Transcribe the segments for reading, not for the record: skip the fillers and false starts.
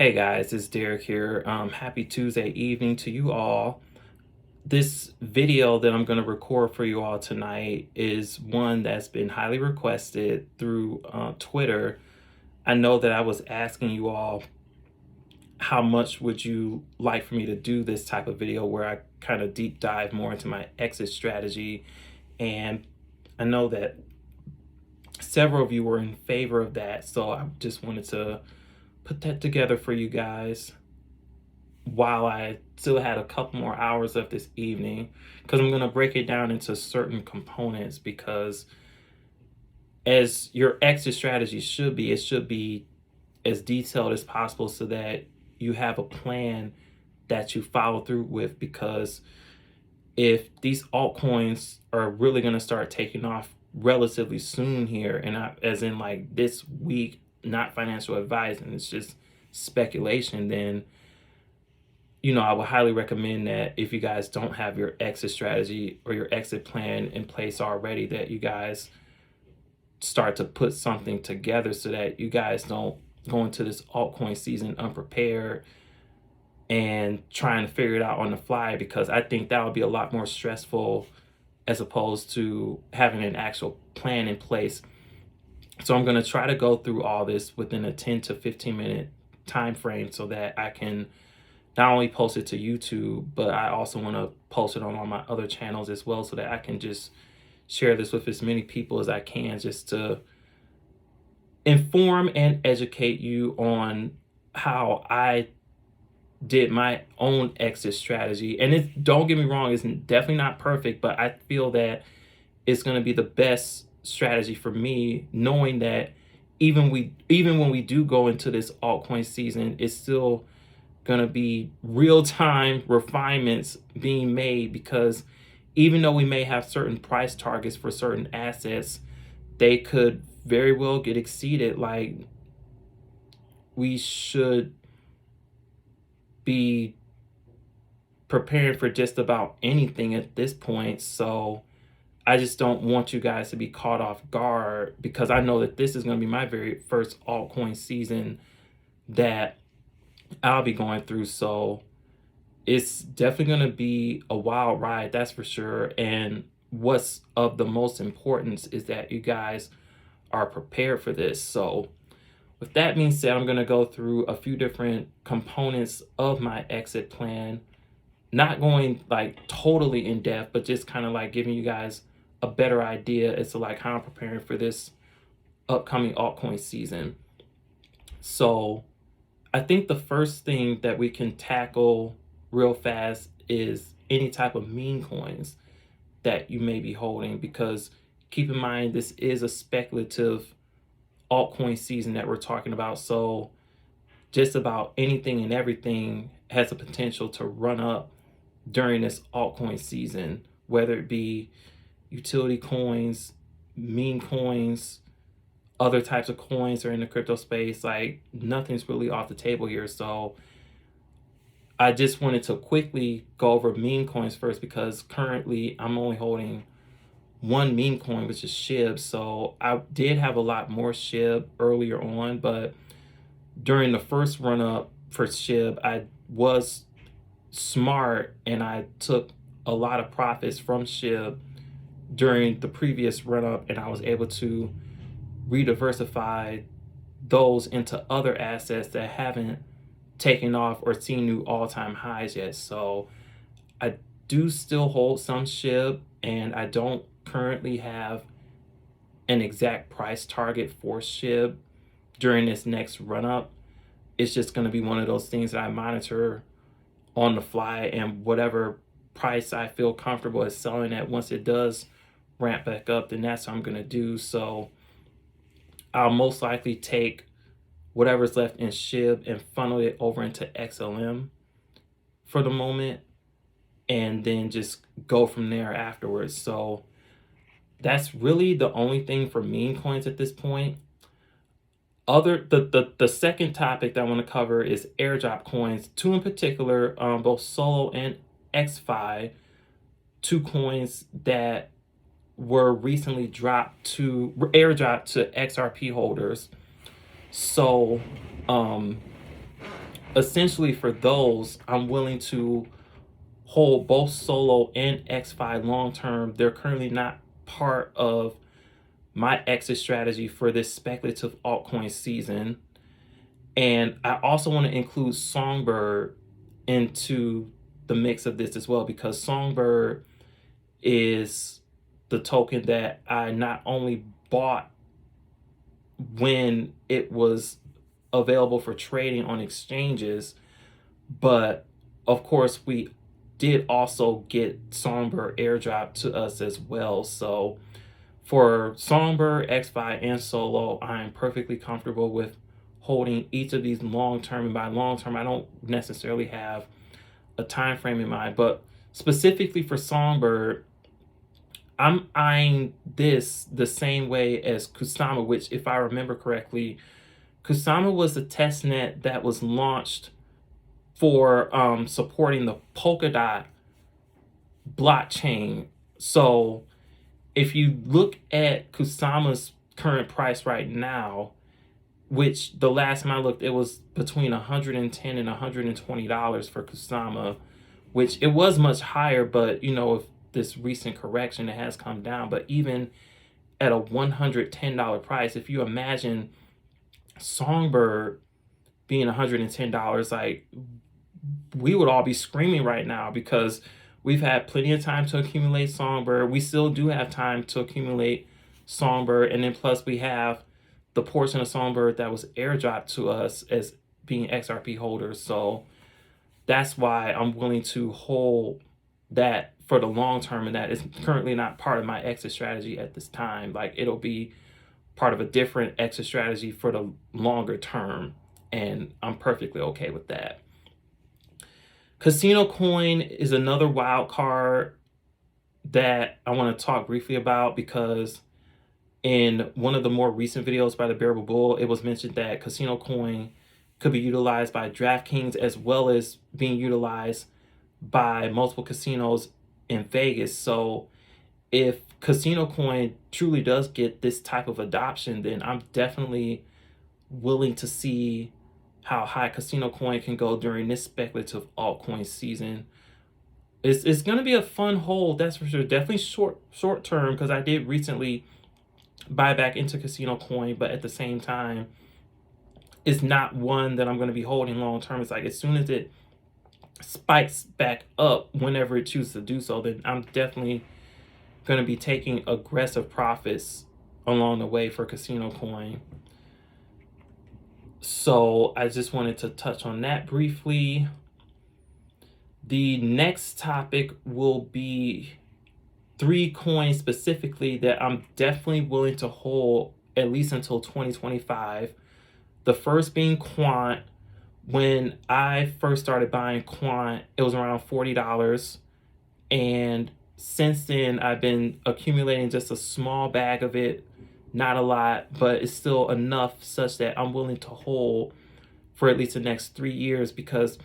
Hey guys, it's Derek here. Happy Tuesday evening to you all. This video that I'm going to record for you all tonight is one that's been highly requested through Twitter. I know that I was asking you all how much would you like for me to do this type of video where I kind of deep dive more into my exit strategy. And I know that several of you were in favor of that, so I just wanted to put that together for you guys while I still had a couple more hours of this evening, because I'm going to break it down into certain components, because as your exit strategy should be, it should be as detailed as possible so that you have a plan that you follow through with. Because if these altcoins are really going to start taking off relatively soon here, and as in like this week, not financial advice, and it's just speculation, then I would highly recommend that if you guys don't have your exit strategy or your exit plan in place already, that you guys start to put something together so that you guys don't go into this altcoin season unprepared and trying to figure it out on the fly, because I think that would be a lot more stressful as opposed to having an actual plan in place. So I'm going to try to go through all this within a 10 to 15 minute time frame so that I can not only post it to YouTube, but I also want to post it on all my other channels as well, so that I can just share this with as many people as I can, just to inform and educate you on how I did my own exit strategy. And don't get me wrong, it's definitely not perfect, but I feel that it's going to be the best strategy for me, knowing that even when we do go into this altcoin season, it's still going to be real-time refinements being made, because even though we may have certain price targets for certain assets, they could very well get exceeded. Like, we should be preparing for just about anything at this point. So I just don't want you guys to be caught off guard, because I know that this is going to be my very first altcoin season that I'll be going through. So it's definitely going to be a wild ride, that's for sure. And what's of the most importance is that you guys are prepared for this. So with that being said, I'm going to go through a few different components of my exit plan, not going like totally in depth, but just kind of like giving you guys a better idea as to like how I'm preparing for this upcoming altcoin season. So I think the first thing that we can tackle real fast is any type of meme coins that you may be holding, because keep in mind, this is a speculative altcoin season that we're talking about. So just about anything and everything has the potential to run up during this altcoin season, whether it be utility coins, meme coins, other types of coins are in the crypto space. Like, nothing's really off the table here. So I just wanted to quickly go over meme coins first, because currently I'm only holding one meme coin, which is SHIB. So I did have a lot more SHIB earlier on, but during the first run up for SHIB, I was smart and I took a lot of profits from SHIB during the previous run up, and I was able to rediversify those into other assets that haven't taken off or seen new all-time highs yet. So I do still hold some SHIB, and I don't currently have an exact price target for SHIB during this next run up. It's just going to be one of those things that I monitor on the fly, and whatever price I feel comfortable at selling at, once it does ramp back up, then that's what I'm going to do. So I'll most likely take whatever's left in SHIB and funnel it over into XLM for the moment, and then just go from there afterwards. So that's really the only thing for meme coins at this point. The second topic that I want to cover is airdrop coins, two in particular, both Solo and XFi, two coins that were recently airdropped to XRP holders. So essentially for those, I'm willing to hold both Solo and XFi long term. They're currently not part of my exit strategy for this speculative altcoin season. And I also want to include Songbird into the mix of this as well, because Songbird is the token that I not only bought when it was available for trading on exchanges, but of course we did also get Songbird airdrop to us as well. So for Songbird, XFi, and Solo, I am perfectly comfortable with holding each of these long term. And by long term, I don't necessarily have a time frame in mind, but specifically for Songbird, I'm eyeing this the same way as Kusama, which, if I remember correctly, Kusama was the test net that was launched for supporting the Polkadot blockchain. So if you look at Kusama's current price right now, which the last time I looked, it was between $110 and $120 for Kusama, which it was much higher, but you know, with this recent correction, it has come down. But even at a $110 price, if you imagine Songbird being $110, like, we would all be screaming right now, because we've had plenty of time to accumulate Songbird. We still do have time to accumulate Songbird, and then plus we have the portion of Songbird that was airdropped to us as being XRP holders. So that's why I'm willing to hold that for the long term, and that is currently not part of my exit strategy at this time. Like, it'll be part of a different exit strategy for the longer term, and I'm perfectly okay with that. Casino Coin is another wild card that I want to talk briefly about, because in one of the more recent videos by the Bearable Bull, it was mentioned that Casino Coin could be utilized by DraftKings as well as being utilized by multiple casinos in Vegas. So if Casino Coin truly does get this type of adoption, then I'm definitely willing to see how high Casino Coin can go during this speculative altcoin season. It's going to be a fun hold, that's for sure. Definitely short term, because I did recently buy back into Casino Coin, but at the same time, it's not one that I'm going to be holding long term. It's like, as soon as it spikes back up, whenever it chooses to do so, then I'm definitely going to be taking aggressive profits along the way for Casino Coin. So I just wanted to touch on that briefly. The next topic will be 3 coins specifically that I'm definitely willing to hold at least until 2025. The first being Quant. When I first started buying Quant, it was around $40. And since then, I've been accumulating just a small bag of it. Not a lot, but it's still enough such that I'm willing to hold for at least the next 3 years, because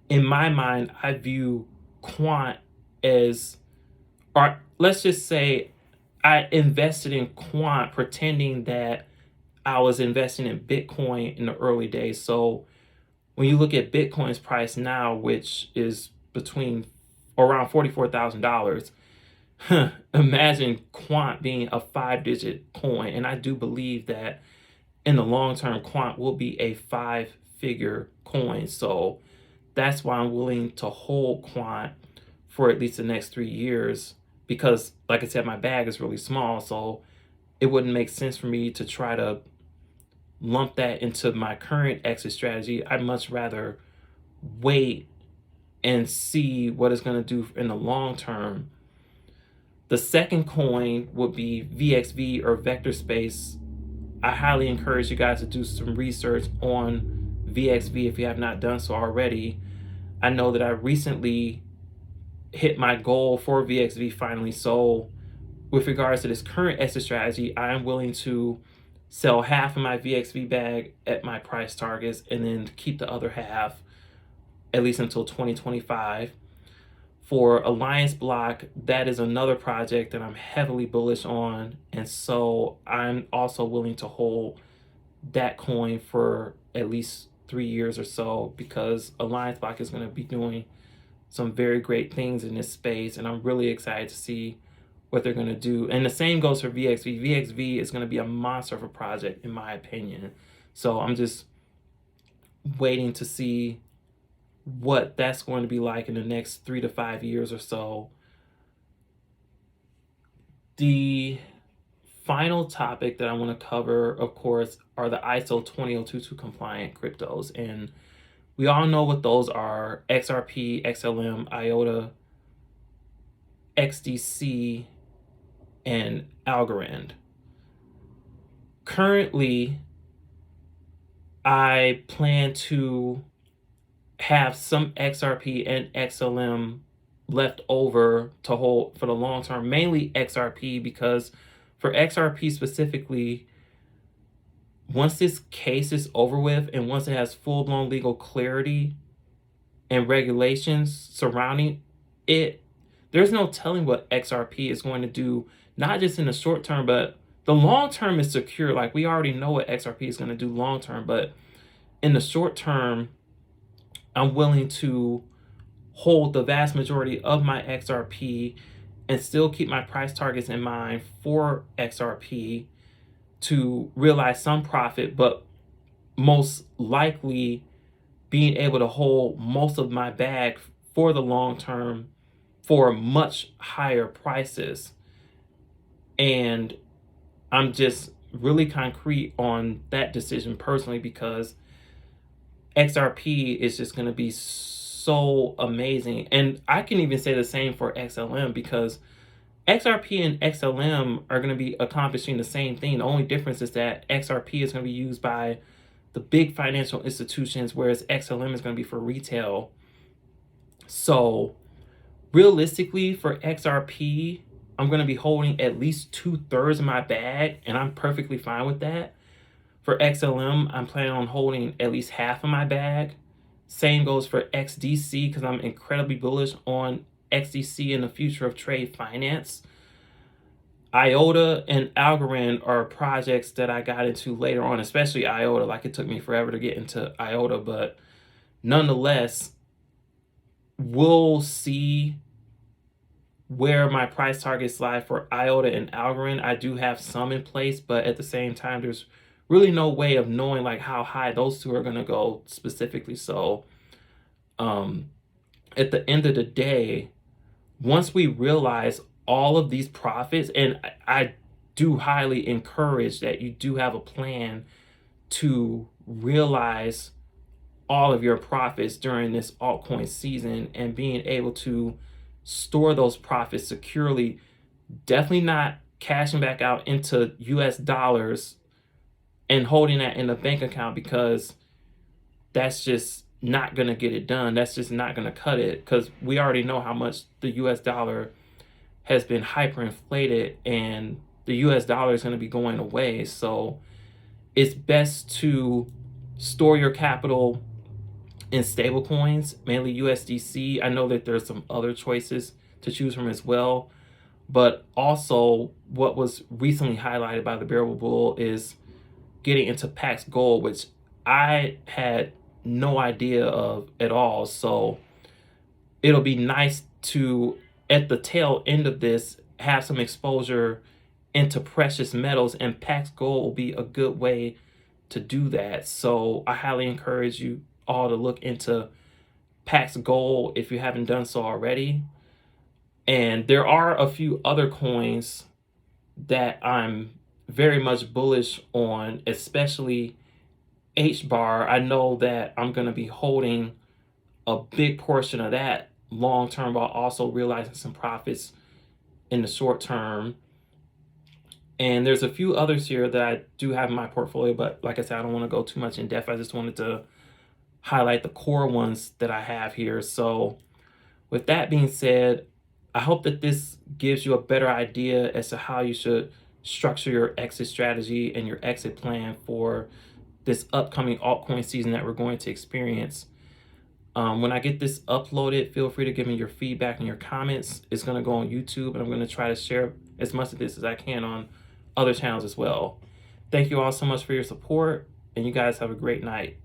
in my mind, I view Quant as, or let's just say, I invested in Quant pretending that I was investing in Bitcoin in the early days. So when you look at Bitcoin's price now, which is between around $44,000, imagine Quant being a 5-digit coin. And I do believe that in the long term, Quant will be a 5-figure coin. So that's why I'm willing to hold Quant for at least the next 3 years, because, like I said, my bag is really small. So it wouldn't make sense for me to try to lump that into my current exit strategy. I'd much rather wait and see what it's going to do in the long term. The second coin would be VXV, or Vector Space. I highly encourage you guys to do some research on VXV if you have not done so already. I know that I recently hit my goal for VXV finally. So with regards to this current exit strategy, I am willing to sell half of my VXV bag at my price targets, and then keep the other half at least until 2025. For Alliance Block, that is another project that I'm heavily bullish on, and so I'm also willing to hold that coin for at least 3 years or so, because Alliance Block is going to be doing some very great things in this space, and I'm really excited to see what they're going to do. And the same goes for VXV. VXV is going to be a monster of a project, in my opinion. So I'm just waiting to see what that's going to be like in the next 3 to 5 years or so. The final topic that I want to cover, of course, are the ISO 20022 compliant cryptos. And we all know what those are: XRP, XLM, IOTA, XDC, and Algorand. Currently, I plan to have some XRP and XLM left over to hold for the long term, mainly XRP, because for XRP specifically, once this case is over with and once it has full-blown legal clarity and regulations surrounding it, there's no telling what XRP is going to do, not just in the short term, but the long term is secure. Like, we already know what XRP is going to do long term, but in the short term, I'm willing to hold the vast majority of my XRP and still keep my price targets in mind for XRP to realize some profit, but most likely being able to hold most of my bag for the long term for much higher prices. And I'm just really concrete on that decision personally, because XRP is just going to be so amazing. And I can even say the same for XLM, because XRP and XLM are going to be accomplishing the same thing. The only difference is that XRP is going to be used by the big financial institutions, whereas XLM is going to be for retail. So realistically, for XRP, I'm going to be holding at least 2/3 of my bag, and I'm perfectly fine with that. For XLM, I'm planning on holding at least half of my bag. Same goes for XDC, because I'm incredibly bullish on XDC in the future of trade finance. IOTA and Algorand are projects that I got into later on, especially IOTA. Like, it took me forever to get into IOTA, but nonetheless, we'll see where my price targets lie for IOTA and Algorand. I do have some in place, but at the same time, there's really no way of knowing like how high those two are going to go specifically. So at the end of the day, once we realize all of these profits, and I do highly encourage that you do have a plan to realize all of your profits during this altcoin season, and being able to store those profits securely, definitely not cashing back out into US dollars and holding that in a bank account, because that's just not going to get it done. That's just not going to cut it, because we already know how much the US dollar has been hyperinflated, and the US dollar is going to be going away. So it's best to store your capital in stable coins, mainly USDC. I know that there's some other choices to choose from as well, but also what was recently highlighted by the Bearable Bull is getting into Pax Gold, which I had no idea of at all. So it'll be nice to, at the tail end of this, have some exposure into precious metals, and Pax Gold will be a good way to do that. So I highly encourage you all to look into Pax Gold if you haven't done so already. And there are a few other coins that I'm very much bullish on, especially HBAR. I know that I'm going to be holding a big portion of that long term, while also realizing some profits in the short term. And there's a few others here that I do have in my portfolio, but like I said, I don't want to go too much in depth. I just wanted to highlight the core ones that I have here. So with that being said, I hope that this gives you a better idea as to how you should structure your exit strategy and your exit plan for this upcoming altcoin season that we're going to experience. When I get this uploaded, feel free to give me your feedback and your comments. It's going to go on YouTube, and I'm going to try to share as much of this as I can on other channels as well. Thank you all so much for your support, and you guys have a great night.